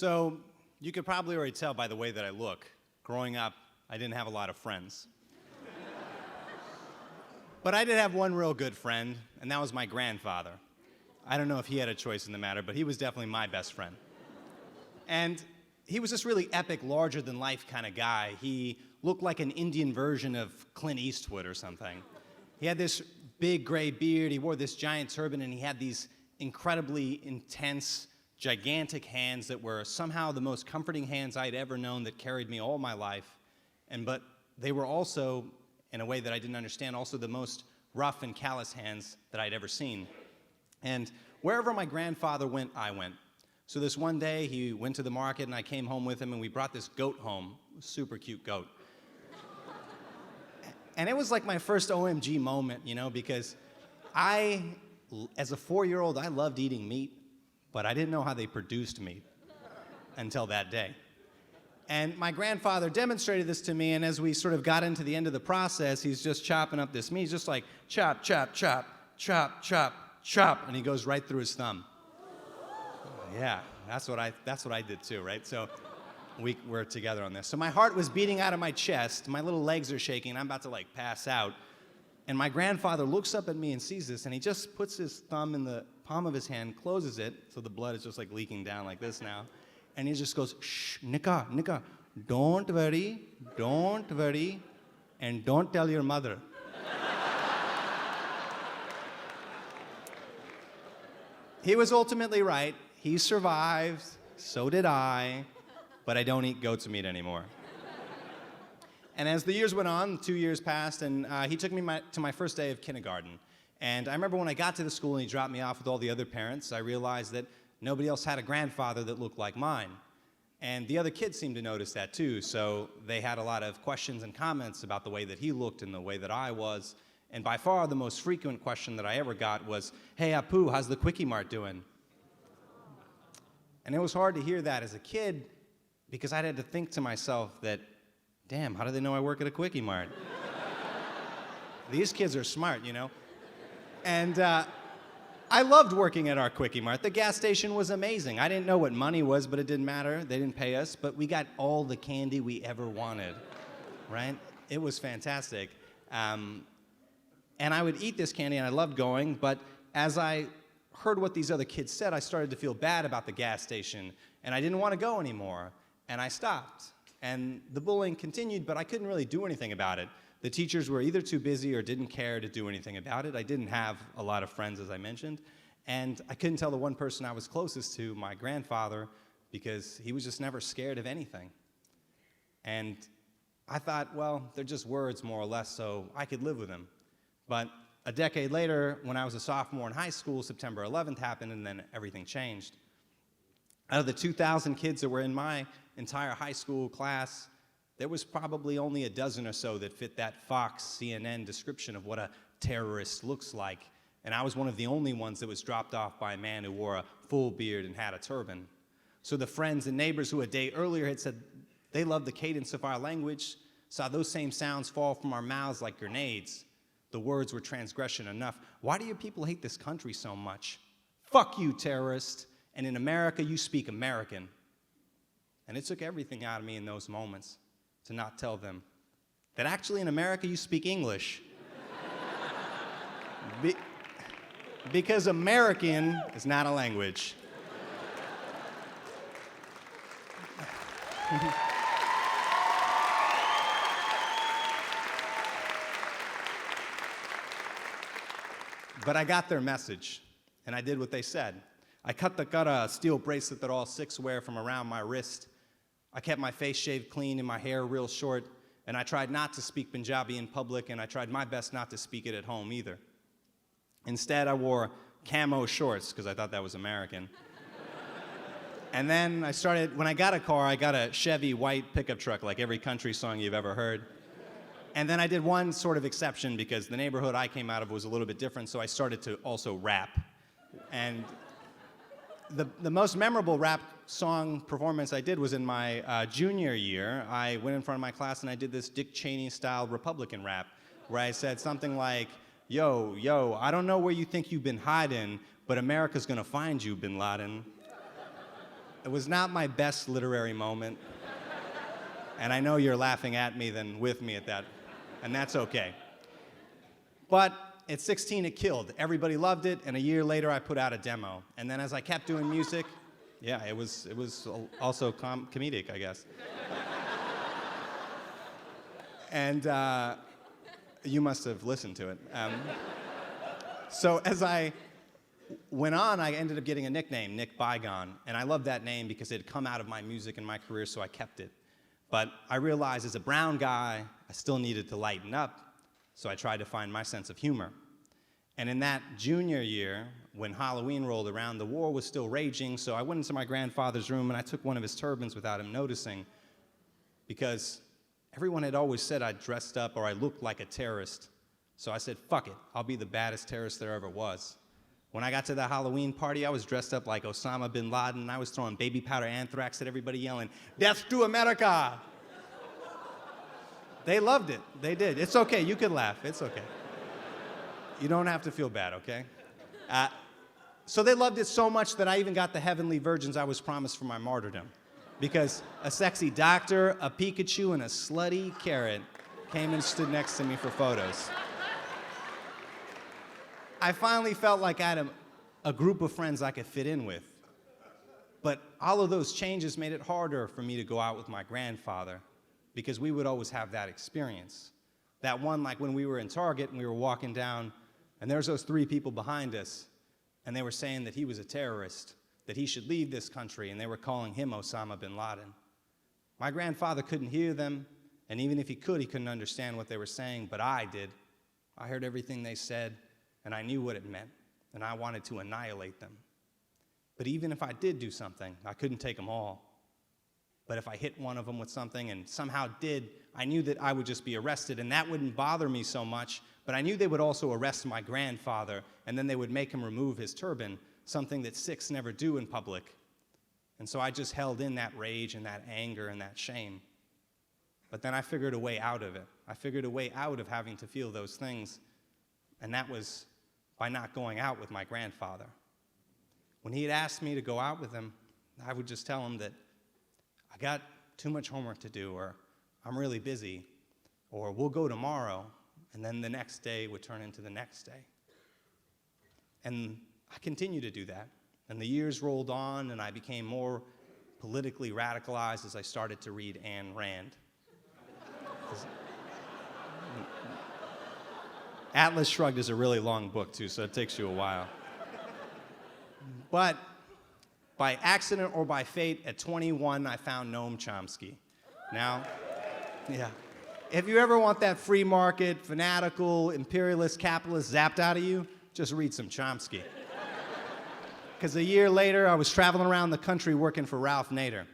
So you could probably already tell by the way that I look. Growing up, I didn't have a lot of friends. But I did have one real good friend, and that was my grandfather. I don't know if he had a choice in the matter, but he was definitely my best friend. And he was this really epic, larger-than-life kind of guy. He looked like an Indian version of Clint Eastwood or something. He had this big gray beard, he wore this giant turban, and he had these incredibly intense, gigantic hands that were somehow the most comforting hands I'd ever known that carried me all my life. But they were also, in a way that I didn't understand, also the most rough and callous hands that I'd ever seen. And wherever my grandfather went, I went. So this one day, he went to the market, and I came home with him, and we brought this goat home, a super cute goat. And it was like my first OMG moment, because as a 4-year-old, I loved eating meat, but I didn't know how they produced meat until that day. And my grandfather demonstrated this to me, and as we sort of got into the end of the process, he's just chopping up this meat. He's just like, chop, chop, chop, chop, chop, chop, and he goes right through his thumb. Yeah, that's what I did too, right? So we're together on this. So my heart was beating out of my chest, my little legs are shaking, I'm about to pass out. And my grandfather looks up at me and sees this, and he just puts his thumb in the palm of his hand, closes it, so the blood is just leaking down like this now. And he just goes, shh, Nika, don't worry, and don't tell your mother. He was ultimately right. He survived, so did I, but I don't eat goat's meat anymore. And as the years went on, 2 years passed, and he took me to my first day of kindergarten. And I remember when I got to the school and he dropped me off with all the other parents, I realized that nobody else had a grandfather that looked like mine. And the other kids seemed to notice that too, so they had a lot of questions and comments about the way that he looked and the way that I was. And by far the most frequent question that I ever got was, "Hey Apu, how's the Quickie Mart doing?" And it was hard to hear that as a kid because I had to think to myself that, damn, how do they know I work at a Quickie Mart? These kids are smart, And I loved working at our Quickie Mart. The gas station was amazing. I didn't know what money was, but it didn't matter. They didn't pay us, but we got all the candy we ever wanted, right? It was fantastic. And I would eat this candy, and I loved going, but as I heard what these other kids said, I started to feel bad about the gas station, and I didn't want to go anymore, and I stopped. And the bullying continued, but I couldn't really do anything about it. The teachers were either too busy or didn't care to do anything about it. I didn't have a lot of friends, as I mentioned, and I couldn't tell the one person I was closest to, my grandfather, because he was just never scared of anything. And I thought, well, they're just words, more or less, so I could live with them. But a decade later, when I was a sophomore in high school, September 11th happened, and then everything changed. Out of the 2,000 kids that were in my entire high school class, there was probably only a dozen or so that fit that Fox, CNN description of what a terrorist looks like. And I was one of the only ones that was dropped off by a man who wore a full beard and had a turban. So the friends and neighbors who a day earlier had said they loved the cadence of our language saw those same sounds fall from our mouths like grenades. The words were transgression enough. Why do you people hate this country so much? Fuck you, terrorist. And in America, you speak American. And it took everything out of me in those moments to not tell them that actually in America, you speak English. Because American is not a language. But I got their message, and I did what they said. I cut a steel bracelet that all six wear from around my wrist. I kept my face shaved clean and my hair real short, and I tried not to speak Punjabi in public, and I tried my best not to speak it at home either. Instead, I wore camo shorts, because I thought that was American. And then when I got a car, I got a Chevy white pickup truck, like every country song you've ever heard. And then I did one sort of exception, because the neighborhood I came out of was a little bit different, so I started to also rap. And the most memorable rap song performance I did was in my junior year. I went in front of my class and I did this Dick Cheney-style Republican rap, where I said something like, yo, I don't know where you think you've been hiding, but America's gonna find you, Bin Laden. It was not my best literary moment. And I know you're laughing at me than with me at that, and that's okay. But at 16, it killed. Everybody loved it, and a year later, I put out a demo. And then as I kept doing music, yeah, it was also comedic, I guess. And you must have listened to it. So as I went on, I ended up getting a nickname, Nick Bygone. And I loved that name because it had come out of my music and my career, so I kept it. But I realized as a brown guy, I still needed to lighten up, so I tried to find my sense of humor. And in that junior year, when Halloween rolled around, the war was still raging, so I went into my grandfather's room and I took one of his turbans without him noticing, because everyone had always said I dressed up or I looked like a terrorist. So I said, fuck it, I'll be the baddest terrorist there ever was. When I got to the Halloween party, I was dressed up like Osama bin Laden, and I was throwing baby powder anthrax at everybody, yelling, "Death to America!" They loved it. They did. It's okay. You can laugh. It's okay. You don't have to feel bad, okay? So they loved it so much that I even got the heavenly virgins I was promised for my martyrdom. Because a sexy doctor, a Pikachu, and a slutty carrot came and stood next to me for photos. I finally felt like I had a group of friends I could fit in with. But all of those changes made it harder for me to go out with my grandfather, because we would always have that experience. That one, like when we were in Target and we were walking down, and there's those 3 people behind us, and they were saying that he was a terrorist, that he should leave this country, and they were calling him Osama bin Laden. My grandfather couldn't hear them, and even if he could, he couldn't understand what they were saying, but I did. I heard everything they said, and I knew what it meant, and I wanted to annihilate them. But even if I did do something, I couldn't take them all. But if I hit one of them with something and somehow did, I knew that I would just be arrested, and that wouldn't bother me so much, but I knew they would also arrest my grandfather, and then they would make him remove his turban, something that Sikhs never do in public. And so I just held in that rage and that anger and that shame. But then I figured a way out of it. I figured a way out of having to feel those things, and that was by not going out with my grandfather. When he had asked me to go out with him, I would just tell him that I got too much homework to do, or I'm really busy, or we'll go tomorrow, and then the next day would turn into the next day. And I continued to do that. And the years rolled on, and I became more politically radicalized as I started to read Ayn Rand. Atlas Shrugged is a really long book, too, so it takes you a while. But by accident or by fate, at 21, I found Noam Chomsky. Now, yeah. If you ever want that free market, fanatical, imperialist, capitalist zapped out of you, just read some Chomsky. Because a year later, I was traveling around the country working for Ralph Nader.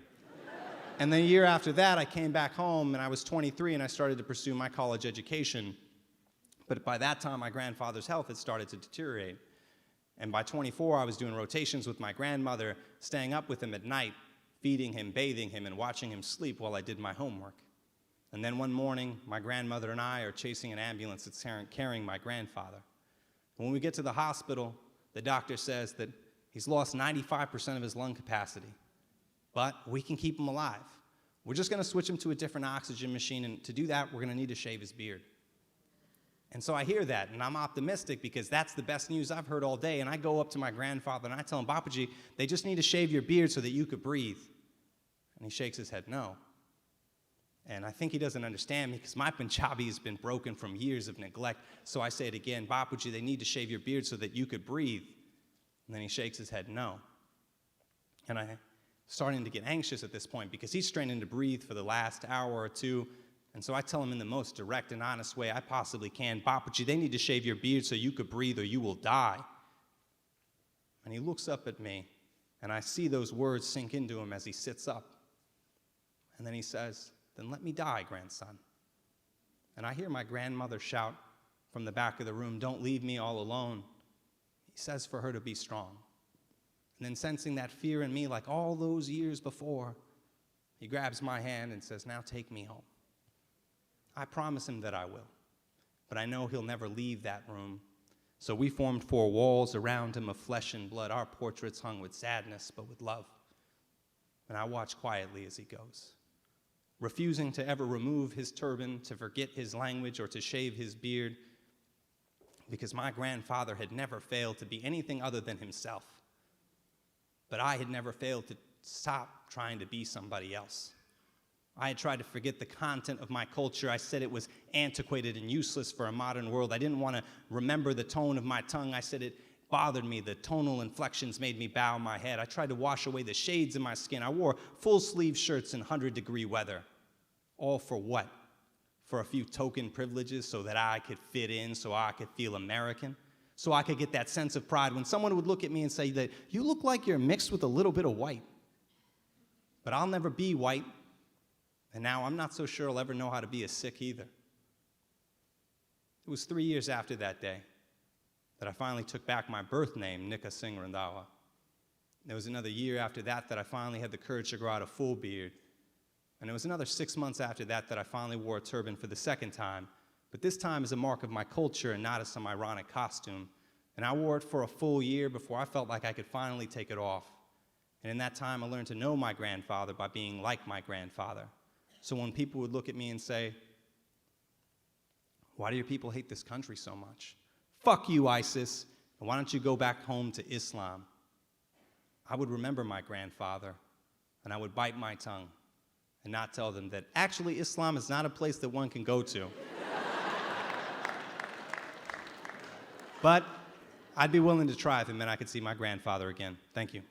And then a year after that, I came back home, and I was 23, and I started to pursue my college education. But by that time, my grandfather's health had started to deteriorate. And by 24, I was doing rotations with my grandmother, staying up with him at night, feeding him, bathing him, and watching him sleep while I did my homework. And then one morning, my grandmother and I are chasing an ambulance that's carrying my grandfather. When we get to the hospital, the doctor says that he's lost 95% of his lung capacity, but we can keep him alive. We're just going to switch him to a different oxygen machine, and to do that, we're going to need to shave his beard. And so I hear that, and I'm optimistic because that's the best news I've heard all day. And I go up to my grandfather, and I tell him, "Bapuji, they just need to shave your beard so that you could breathe." And he shakes his head, "No." And I think he doesn't understand me because my Punjabi has been broken from years of neglect. So I say it again, "Bapuji, they need to shave your beard so that you could breathe." And then he shakes his head, "No." And I'm starting to get anxious at this point because he's straining to breathe for the last hour or two. And so I tell him in the most direct and honest way I possibly can, "Bapuji, they need to shave your beard so you could breathe or you will die." And he looks up at me, and I see those words sink into him as he sits up. And then he says, "Then let me die, grandson." And I hear my grandmother shout from the back of the room, "Don't leave me all alone." He says for her to be strong. And then sensing that fear in me like all those years before, he grabs my hand and says, "Now take me home." I promise him that I will, but I know he'll never leave that room. So we formed 4 walls around him of flesh and blood, our portraits hung with sadness, but with love. and I watch quietly as he goes, refusing to ever remove his turban, to forget his language, or to shave his beard, because my grandfather had never failed to be anything other than himself. But I had never failed to stop trying to be somebody else. I had tried to forget the content of my culture. I said it was antiquated and useless for a modern world. I didn't want to remember the tone of my tongue. I said it bothered me. The tonal inflections made me bow my head. I tried to wash away the shades in my skin. I wore full-sleeve shirts in 100-degree weather. All for what? For a few token privileges so that I could fit in, so I could feel American, so I could get that sense of pride when someone would look at me and say that you look like you're mixed with a little bit of white. But I'll never be white, and now I'm not so sure I'll ever know how to be a Sikh either. It was 3 years after that day that I finally took back my birth name, Nika Singh Randhawa. There was another year after that that I finally had the courage to grow out a full beard. And it was another 6 months after that that I finally wore a turban for the second time, but this time as a mark of my culture and not as some ironic costume. And I wore it for a full year before I felt like I could finally take it off. And in that time, I learned to know my grandfather by being like my grandfather. So when people would look at me and say, why do your people hate this country so much? Fuck you, ISIS, and why don't you go back home to Islam? I would remember my grandfather, and I would bite my tongue and not tell them that actually Islam is not a place that one can go to. But I'd be willing to try if it meant I could see my grandfather again. Thank you.